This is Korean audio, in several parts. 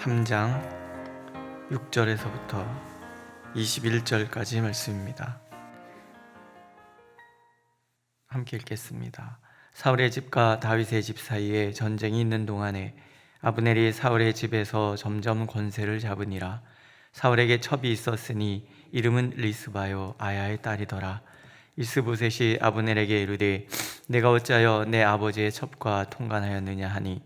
3장 6절에서부터 21절까지 말씀입니다. 함께 읽겠습니다. 사울의 집과 다윗의 집 사이에 전쟁이 있는 동안에 아브넬이 사울의 집에서 점점 권세를 잡으니라. 사울에게 첩이 있었으니 이름은 리스바요 아야의 딸이더라. 이스보셋이 아브넬에게 이르되 내가 어찌하여 내 아버지의 첩과 통관하였느냐 하니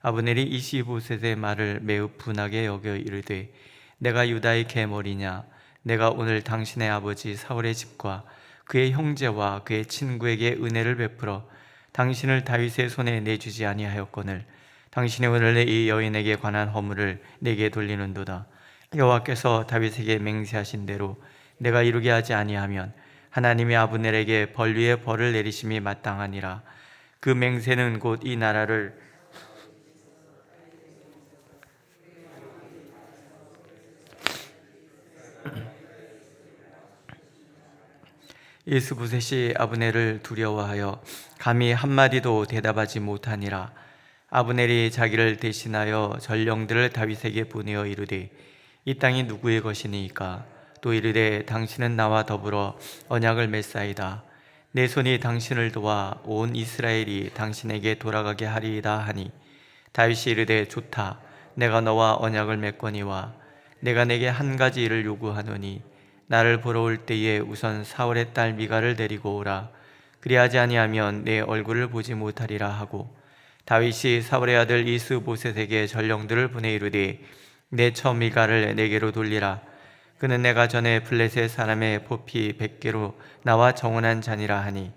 아브넬이 이시보셋의 말을 매우 분하게 여겨 이르되 내가 유다의 계머리냐? 내가 오늘 당신의 아버지 사울의 집과 그의 형제와 그의 친구에게 은혜를 베풀어 당신을 다윗의 손에 내주지 아니하였거늘 당신이 오늘 이 여인에게 관한 허물을 내게 돌리는도다. 여호와께서 다윗에게 맹세하신 대로 내가 이루게 하지 아니하면 하나님이 아브넬에게 벌 위에 벌을 내리심이 마땅하니라. 그 맹세는 곧 이 나라를 이스보셋이 아브넬을 두려워하여 감히 한마디도 대답하지 못하니라. 아브넬이 자기를 대신하여 전령들을 다윗에게 보내어 이르되 이 땅이 누구의 것이니까? 또 이르되 당신은 나와 더불어 언약을 맺사이다. 내 손이 당신을 도와 온 이스라엘이 당신에게 돌아가게 하리이다 하니 다윗이 이르되 좋다. 내가 너와 언약을 맺거니와 내가 내게 한 가지 일을 요구하노니 나를 보러 올 때에 우선 사울의 딸 미갈을 데리고 오라. 그리하지 아니하면 내 얼굴을 보지 못하리라 하고 다윗이 사울의 아들 이스보셋에게 전령들을 보내 이르되 내 첩 미갈을 내게로 돌리라. 그는 내가 전에 블레셋 사람의 포피 100개로 나와 정혼한 자니라 하니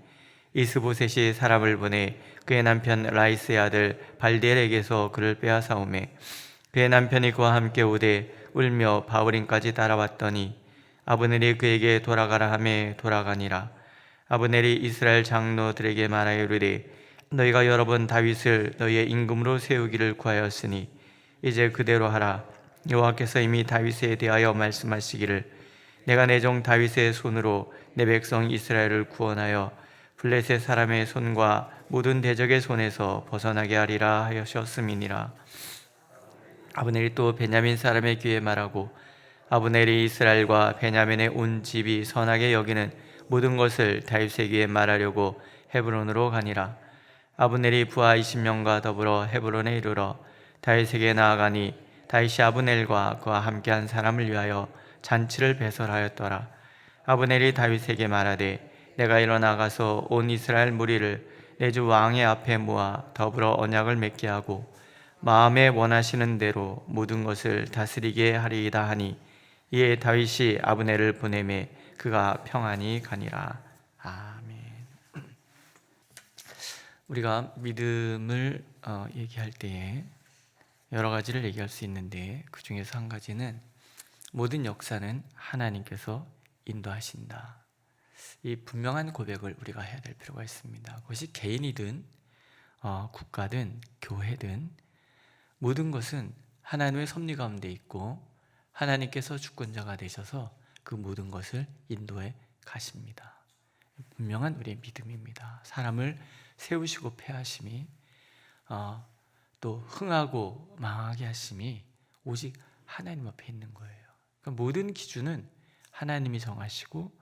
이스보셋이 사람을 보내 그의 남편 라이스의 아들 발디엘에게서 그를 빼앗아오매 그의 남편이 그와 함께 오되 울며 바후림까지 따라왔더니 아브넬이 그에게 돌아가라 하매 돌아가니라. 아브넬이 이스라엘 장로들에게 말하여 이르되 너희가 여러 번 다윗을 너희의 임금으로 세우기를 구하였으니 이제 그대로 하라. 여호와께서 이미 다윗에 대하여 말씀하시기를 내가 내 종 다윗의 손으로 내 백성 이스라엘을 구원하여 블레셋 사람의 손과 모든 대적의 손에서 벗어나게 하리라 하셨음이니라. 아브넬이 또 베냐민 사람의 귀에 말하고 아브넬이 이스라엘과 베냐민의 온 집이 선하게 여기는 모든 것을 다윗에게 말하려고 헤브론으로 가니라. 아브넬이 부하 20명과 더불어 헤브론에 이르러 다윗에게 나아가니 다윗이 아브넬과 그와 함께한 사람을 위하여 잔치를 배설하였더라. 아브넬이 다윗에게 말하되 내가 일어나가서 온 이스라엘 무리를 내 주 왕의 앞에 모아 더불어 언약을 맺게 하고 마음에 원하시는 대로 모든 것을 다스리게 하리이다 하니 이에 다윗이 아브넬을 보내매 그가 평안히 가니라. 아멘. 우리가 믿음을 얘기할 때에 여러 가지를 얘기할 수 있는데 그 중에서 한 가지는 모든 역사는 하나님께서 인도하신다. 이 분명한 고백을 우리가 해야 될 필요가 있습니다. 그것이 개인이든 국가든 교회든 모든 것은 하나님의 섭리 가운데 있고 하나님께서 주권자가 되셔서 그 모든 것을 인도해 가십니다. 분명한 우리의 믿음입니다. 사람을 세우시고 패하심이 또 흥하고 망하게 하심이 오직 하나님 앞에 있는 거예요. 그러니까 모든 기준은 하나님이 정하시고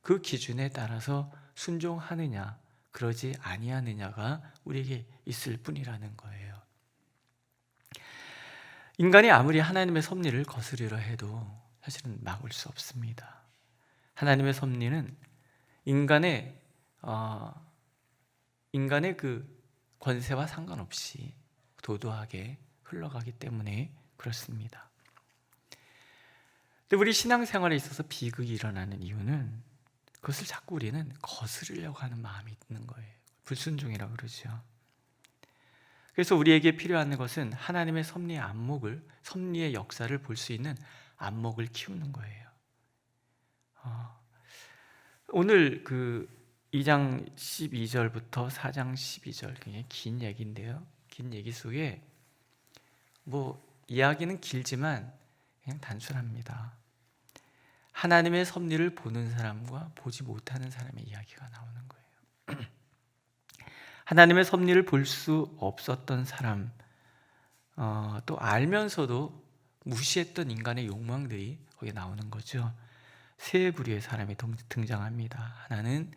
그 기준에 따라서 순종하느냐 그러지 아니하느냐가 우리에게 있을 뿐이라는 거예요. 인간이 아무리 하나님의 섭리를 거스르려 해도 사실은 막을 수 없습니다. 하나님의 섭리는 인간의 그 권세와 상관없이 도도하게 흘러가기 때문에 그렇습니다. 근데 우리 신앙생활에 있어서 비극이 일어나는 이유는 그것을 자꾸 우리는 거스르려고 하는 마음이 있는 거예요. 불순종이라고 그러죠. 그래서 우리에게 필요한 것은 하나님의 섭리의 안목을, 섭리의 역사를 볼 수 있는 안목을 키우는 거예요. 오늘 그 2장 12절부터 4장 12절 굉장히 긴 얘기인데요. 긴 얘기 속에 이야기는 길지만 그냥 단순합니다. 하나님의 섭리를 보는 사람과 보지 못하는 사람의 이야기가 나오는 거예요. 하나님의 섭리를 볼 수 없었던 사람, 또 알면서도 무시했던 인간의 욕망들이 거기에 나오는 거죠. 세 부류의 사람이 등장합니다. 하나는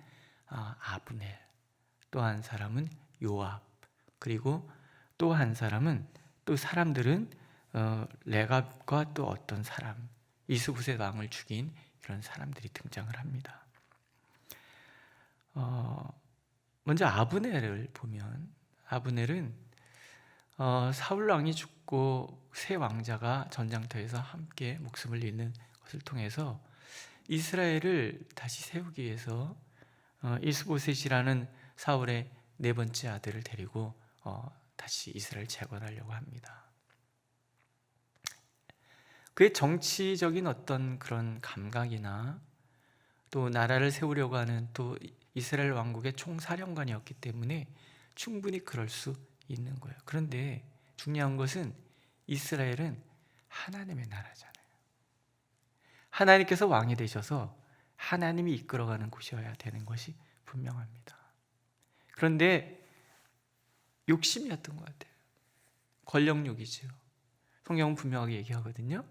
아브넬, 또 한 사람은 요압, 그리고 또 한 사람은, 또 사람들은 레갑과 또 어떤 사람, 이스보셋 왕을 죽인 이런 사람들이 등장을 합니다. 먼저 아브넬을 보면, 아브넬은 사울 왕이 죽고 세 왕자가 전장터에서 함께 목숨을 잃는 것을 통해서 이스라엘을 다시 세우기 위해서 이스보셋이라는 사울의 네 번째 아들을 데리고 다시 이스라엘을 재건하려고 합니다. 그의 정치적인 어떤 그런 감각이나 또 나라를 세우려고 하는 또 이스라엘 왕국의 총사령관이었기 때문에 충분히 그럴 수 있는 거예요. 그런데 중요한 것은 이스라엘은 하나님의 나라잖아요. 하나님께서 왕이 되셔서 하나님이 이끌어가는 곳이어야 되는 것이 분명합니다. 그런데 욕심이었던 것 같아요. 권력욕이죠. 성경은 분명하게 얘기하거든요.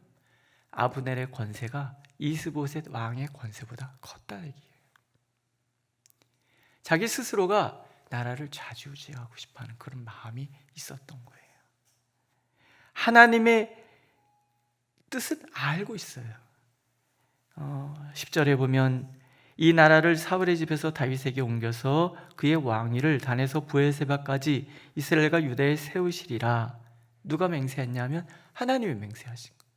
아브넬의 권세가 이스보셋 왕의 권세보다 컸다 얘기예요. 자기 스스로가 나라를 좌지우지하고 싶어하는 그런 마음이 있었던 거예요. 하나님의 뜻은 알고 있어요. 10절에 보면 이 나라를 사울의 집에서 다윗에게 옮겨서 그의 왕위를 단에서 브에세바까지 이스라엘과 유다에 세우시리라. 누가 맹세했냐면 하나님이 맹세하신 거예요.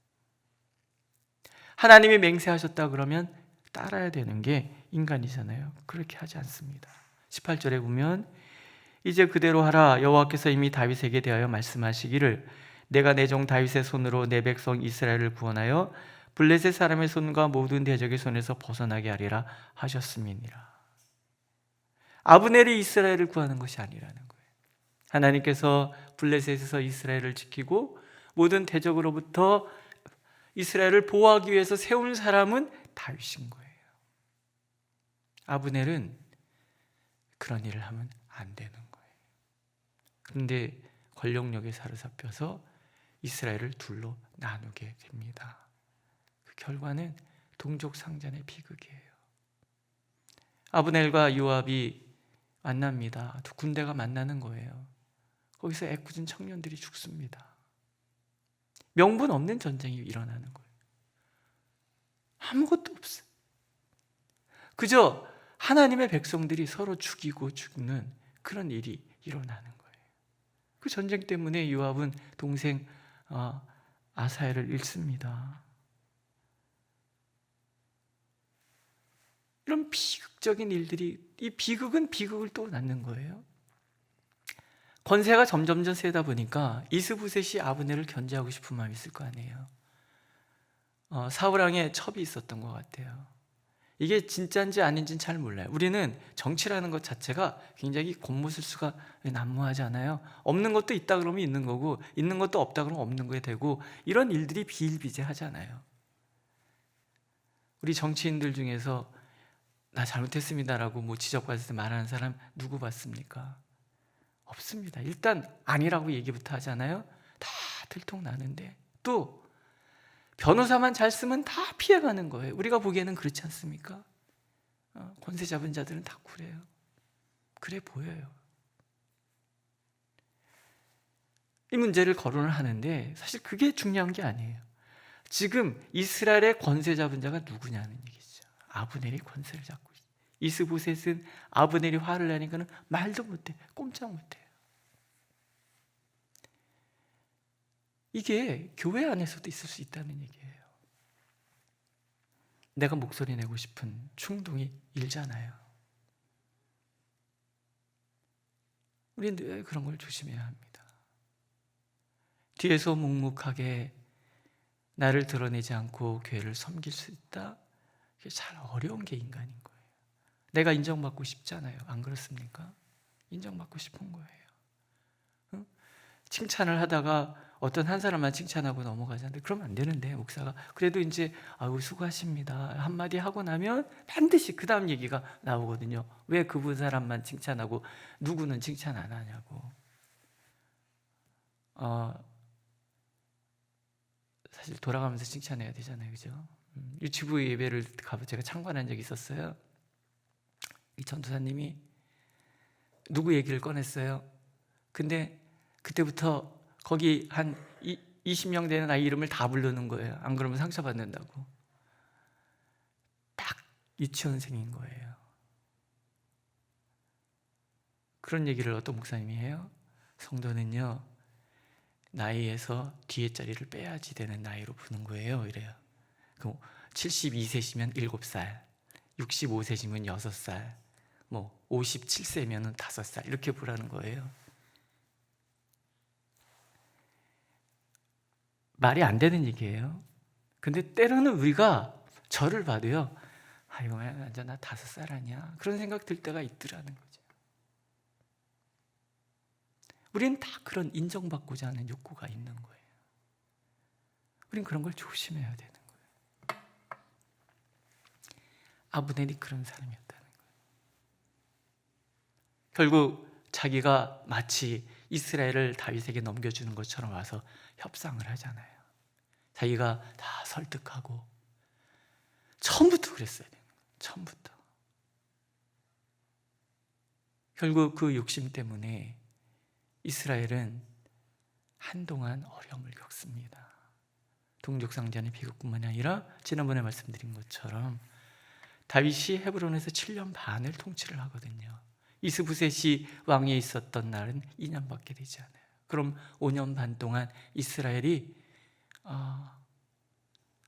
하나님이 맹세하셨다 그러면 따라야 되는 게 인간이잖아요. 그렇게 하지 않습니다. 18절에 보면 이제 그대로 하라. 여호와께서 이미 다윗에게 대하여 말씀하시기를 내가 내 종 다윗의 손으로 내 백성 이스라엘을 구원하여 블레셋 사람의 손과 모든 대적의 손에서 벗어나게 하리라 하셨음이니라. 아브넬이 이스라엘을 구하는 것이 아니라는 거예요. 하나님께서 블레셋에서 이스라엘을 지키고 모든 대적으로부터 이스라엘을 보호하기 위해서 세운 사람은 다윗인 거예요. 아브넬은 그런 일을 하면 안 되는 거예요. 그런데 권력욕에 사로잡혀서 이스라엘을 둘로 나누게 됩니다. 그 결과는 동족상잔의 비극이에요. 아브넬과 요압이 만납니다. 두 군대가 만나는 거예요. 거기서 애꿎은 청년들이 죽습니다. 명분 없는 전쟁이 일어나는 거예요. 아무것도 없어요. 그저 하나님의 백성들이 서로 죽이고 죽는 그런 일이 일어나는 거예요. 그 전쟁 때문에 요압은 동생 아사엘을 잃습니다. 이런 비극적인 일들이, 이 비극은 비극을 또 낳는 거예요. 권세가 점점 세다 보니까 이스보셋이 아브넬을 견제하고 싶은 마음이 있을 거 아니에요. 사울왕의 첩이 있었던 것 같아요. 이게 진짜인지 아닌지는 잘 몰라요. 우리는 정치라는 것 자체가 굉장히 곤모술수가 난무하잖아요. 없는 것도 있다 그러면 있는 거고, 있는 것도 없다 그러면 없는 거에 되고, 이런 일들이 비일비재하잖아요. 우리 정치인들 중에서 나 잘못했습니다라고 뭐 지적받을 때 말하는 사람 누구 봤습니까? 없습니다. 일단 아니라고 얘기부터 하잖아요. 다 들통나는데 또 변호사만 잘 쓰면 다 피해가는 거예요. 우리가 보기에는 그렇지 않습니까? 권세 잡은 자들은 다 그래요. 그래 보여요. 이 문제를 거론을 하는데 사실 그게 중요한 게 아니에요. 지금 이스라엘의 권세 잡은 자가 누구냐는 얘기죠. 아브넬이 권세를 잡고 있어요. 이스보셋은 아브넬이 화를 내니까는 말도 못해, 꼼짝 못해요. 이게 교회 안에서도 있을 수 있다는 얘기예요. 내가 목소리 내고 싶은 충동이 일잖아요. 우리는 늘 그런 걸 조심해야 합니다. 뒤에서 묵묵하게 나를 드러내지 않고 교회를 섬길 수 있다? 이게 잘 어려운 게 인간인 거예요. 내가 인정받고 싶잖아요. 안 그렇습니까? 인정받고 싶은 거예요. 칭찬을 하다가 어떤 한 사람만 칭찬하고 넘어가잖아요. 그러면 안 되는데 목사가 그래도 이제 아유 수고하십니다 한마디 하고 나면 반드시 그 다음 얘기가 나오거든요. 왜 그 사람만 칭찬하고 누구는 칭찬 안 하냐고. 사실 돌아가면서 칭찬해야 되잖아요, 그죠? 유치부 예배를 제가 참관한 적이 있었어요. 이 전도사님이 누구 얘기를 꺼냈어요. 근데 그때부터 거기 한 20명 되는 아이 이름을 다 부르는 거예요. 안 그러면 상처받는다고. 딱 유치원생인 거예요. 그런 얘기를 어떤 목사님이 해요. 성도는요, 나이에서 뒤에 자리를 빼야지 되는 나이로 부는 거예요, 이래요. 그럼 72세시면 7살, 65세시면 6살, 57세면 5살 이렇게 부르는 거예요. 말이 안 되는 얘기예요. 근데 때로는 우리가 저를 봐도요, 아이고 완전 나 5살 아니야, 그런 생각 들 때가 있더라는 거죠. 우리는 다 그런 인정받고자 하는 욕구가 있는 거예요. 우린 그런 걸 조심해야 되는 거예요. 아브넬이 그런 사람이었다는 거예요. 결국 자기가 마치 이스라엘을 다윗에게 넘겨주는 것처럼 와서 협상을 하잖아요. 자기가 다 설득하고. 처음부터 그랬어야 돼요. 처음부터. 결국 그 욕심 때문에 이스라엘은 한동안 어려움을 겪습니다. 동족상잔의 비극뿐만 아니라 지난번에 말씀드린 것처럼 다윗이 헤브론에서 7년 반을 통치를 하거든요. 이스보셋이 왕위에 있었던 날은 2년밖에 되지 않아요. 그럼 5년 반 동안 이스라엘이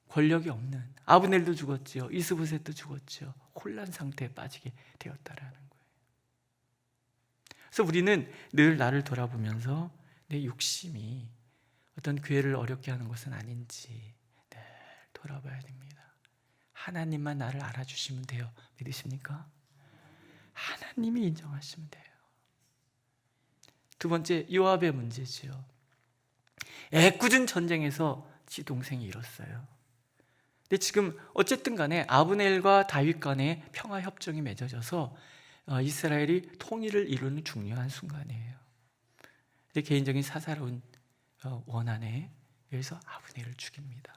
권력이 없는, 아브넬도 죽었지요, 이스보셋도 죽었지요. 혼란 상태에 빠지게 되었다라는 거예요. 그래서 우리는 늘 나를 돌아보면서 내 욕심이 어떤 교회를 어렵게 하는 것은 아닌지 늘 돌아봐야 됩니다. 하나님만 나를 알아주시면 돼요. 믿으십니까? 하나님이 인정하시면 돼요. 두 번째, 요압의 문제지요. 애꿎은 전쟁에서 지 동생이 잃었어요. 근데 지금 어쨌든 간에 아브넬과 다윗 간에 평화 협정이 맺어져서 이스라엘이 통일을 이루는 중요한 순간이에요. 근데 개인적인 사사로운 원한에 의해서 아브넬을 죽입니다.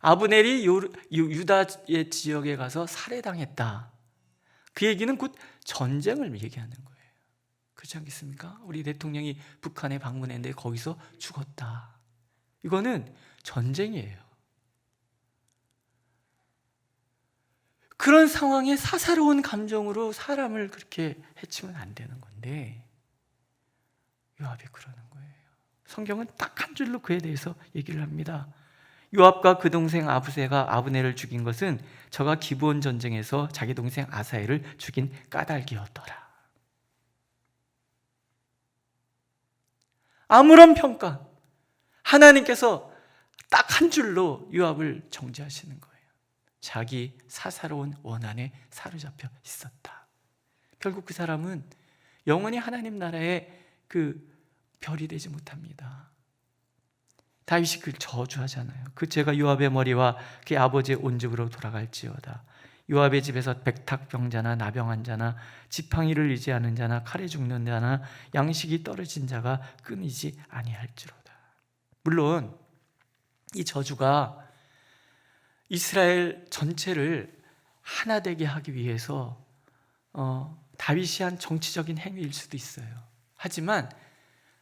아브넬이 유다의 지역에 가서 살해당했다. 그 얘기는 곧 전쟁을 얘기하는 거예요. 그렇지 않겠습니까? 우리 대통령이 북한에 방문했는데 거기서 죽었다. 이거는 전쟁이에요. 그런 상황에 사사로운 감정으로 사람을 그렇게 해치면 안 되는 건데 요압이 그러는 거예요. 성경은 딱 한 줄로 그에 대해서 얘기를 합니다. 요압과 그 동생 아브세가 아브넬을 죽인 것은 저가 기브온 전쟁에서 자기 동생 아사엘을 죽인 까닭이었더라. 아무런 평가, 하나님께서 딱 한 줄로 요압을 정죄하시는 거예요. 자기 사사로운 원한에 사로잡혀 있었다. 결국 그 사람은 영원히 하나님 나라의 그 별이 되지 못합니다. 다윗이 그를 저주하잖아요. 그 죄가 요압의 머리와 그의 아버지의 온 집으로 돌아갈지어다. 요압의 집에서 백탁병자나 나병한 자나 지팡이를 의지하는 자나 칼에 죽는 자나 양식이 떨어진 자가 끊이지 아니할지로다. 물론 이 저주가 이스라엘 전체를 하나 되게 하기 위해서 다윗이 한 정치적인 행위일 수도 있어요. 하지만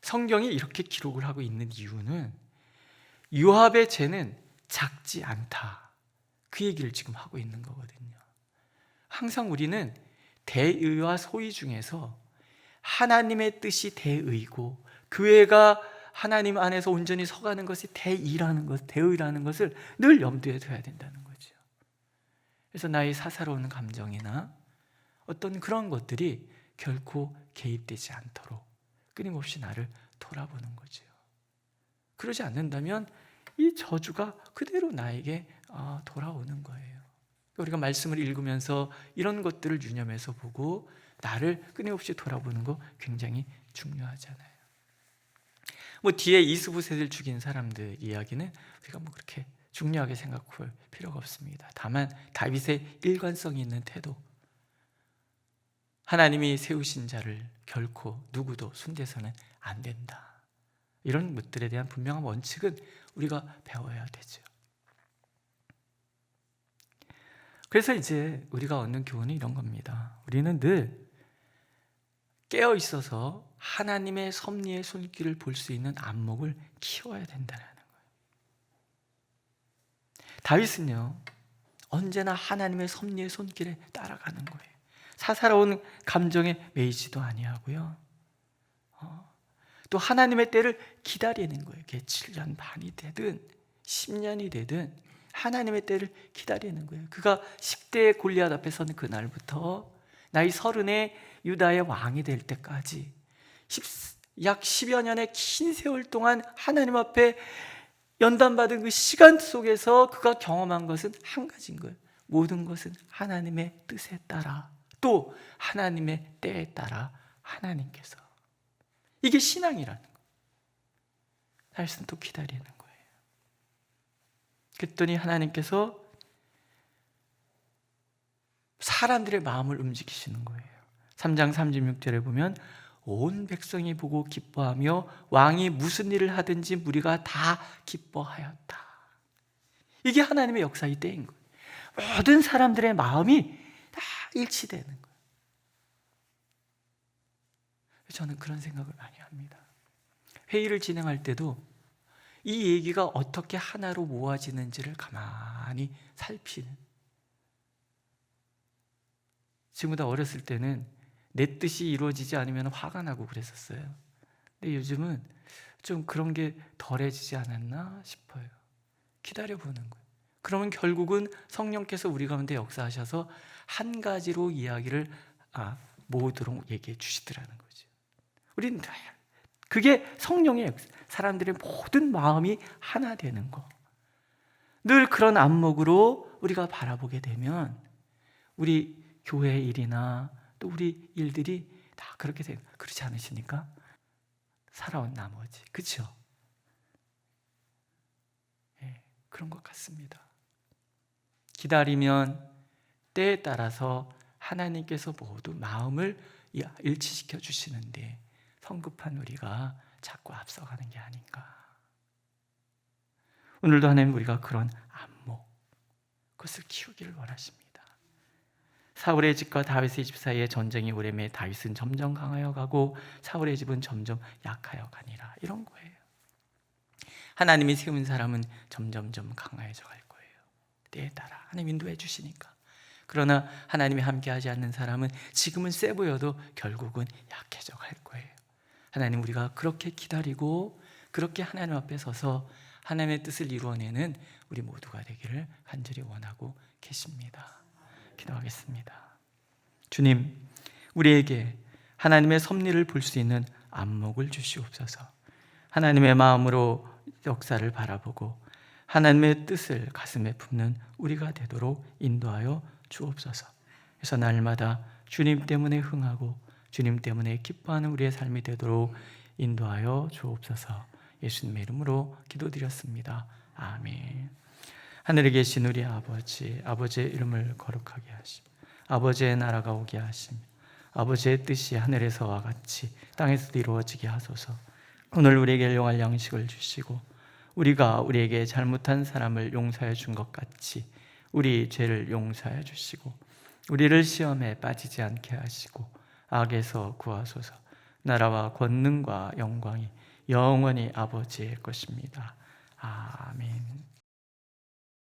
성경이 이렇게 기록을 하고 있는 이유는 요압의 죄는 작지 않다, 그 얘기를 지금 하고 있는 거거든요. 항상 우리는 대의와 소의 중에서 하나님의 뜻이 대의고 교회가 하나님 안에서 온전히 서가는 것이 대의라는 것을 늘 염두에 둬야 된다는 거죠. 그래서 나의 사사로운 감정이나 어떤 그런 것들이 결코 개입되지 않도록 끊임없이 나를 돌아보는 거죠. 그러지 않는다면 이 저주가 그대로 나에게 돌아오는 거예요. 우리가 말씀을 읽으면서 이런 것들을 유념해서 보고 나를 끊임없이 돌아보는 거 굉장히 중요하잖아요. 뒤에 이스보셋을 죽인 사람들 이야기는 우리가 그렇게 중요하게 생각할 필요가 없습니다. 다만 다윗의 일관성이 있는 태도, 하나님이 세우신 자를 결코 누구도 손대서는 안 된다. 이런 것들에 대한 분명한 원칙은 우리가 배워야 되죠. 그래서 이제 우리가 얻는 교훈은 이런 겁니다. 우리는 늘 깨어 있어서 하나님의 섭리의 손길을 볼 수 있는 안목을 키워야 된다는 거예요. 다윗은요, 언제나 하나님의 섭리의 손길에 따라가는 거예요. 사사로운 감정에 매이지도 아니하고요. 또 하나님의 때를 기다리는 거예요. 그게 7년 반이 되든 10년이 되든 하나님의 때를 기다리는 거예요. 그가 10대의 골리앗 앞에 서는 그날부터 나이 30에 유다의 왕이 될 때까지 약 10여 년의 긴 세월 동안 하나님 앞에 연단받은 그 시간 속에서 그가 경험한 것은 한 가지인 거예요. 모든 것은 하나님의 뜻에 따라, 또 하나님의 때에 따라 하나님께서. 이게 신앙이라는 거예요. 다윗은 또 기다리는 거예요. 그랬더니 하나님께서 사람들의 마음을 움직이시는 거예요. 3장 36절에 보면 온 백성이 보고 기뻐하며 왕이 무슨 일을 하든지 무리가 다 기뻐하였다. 이게 하나님의 역사의 때인 거예요. 모든 사람들의 마음이 다 일치되는 거예요. 저는 그런 생각을 많이 합니다. 회의를 진행할 때도 이 얘기가 어떻게 하나로 모아지는지를 가만히 살피는. 지금보다 어렸을 때는 내 뜻이 이루어지지 않으면 화가 나고 그랬었어요. 근데 요즘은 좀 그런 게 덜해지지 않았나 싶어요. 기다려보는 거예요. 그러면 결국은 성령께서 우리 가운데 역사하셔서 한 가지로 이야기를 모으도록 얘기해 주시더라는 거죠. 우리는 그게 성령의 역사, 사람들의 모든 마음이 하나 되는 거. 늘 그런 안목으로 우리가 바라보게 되면 우리 교회 일이나 또 우리 일들이 다 그렇게 돼요. 그렇지 않으십니까? 살아온 나머지, 그렇죠? 예, 그런 것 같습니다. 기다리면 때에 따라서 하나님께서 모두 마음을 일치시켜 주시는데 성급한 우리가 자꾸 앞서가는 게 아닌가. 오늘도 하나님 우리가 그런 안목, 그것을 키우기를 원하십니다. 사울의 집과 다윗의 집 사이에 전쟁이 오래매 다윗은 점점 강하여 가고 사울의 집은 점점 약하여 가니라. 이런 거예요. 하나님이 세운 사람은 점점점 강해져 갈 거예요. 때에 따라 하나님 인도해 주시니까. 그러나 하나님이 함께하지 않는 사람은 지금은 세 보여도 결국은 약해져 갈 거예요. 하나님, 우리가 그렇게 기다리고 그렇게 하나님 앞에 서서 하나님의 뜻을 이루어내는 우리 모두가 되기를 간절히 원하고 계십니다. 기도하겠습니다. 주님, 우리에게 하나님의 섭리를 볼 수 있는 안목을 주시옵소서. 하나님의 마음으로 역사를 바라보고 하나님의 뜻을 가슴에 품는 우리가 되도록 인도하여 주옵소서. 그래서 날마다 주님 때문에 흥하고 주님 때문에 기뻐하는 우리의 삶이 되도록 인도하여 주옵소서. 예수님의 이름으로 기도드렸습니다. 아멘. 하늘에 계신 우리 아버지, 아버지의 이름을 거룩하게 하시며 아버지의 나라가 오게 하시며 아버지의 뜻이 하늘에서와 같이 땅에서도 이루어지게 하소서. 오늘 우리에게 일용할 양식을 주시고 우리가 우리에게 잘못한 사람을 용서해 준 것 같이 우리 죄를 용서해 주시고 우리를 시험에 빠지지 않게 하시고 악에서 구하소서. 나라와 권능과 영광이 영원히 아버지의 것입니다.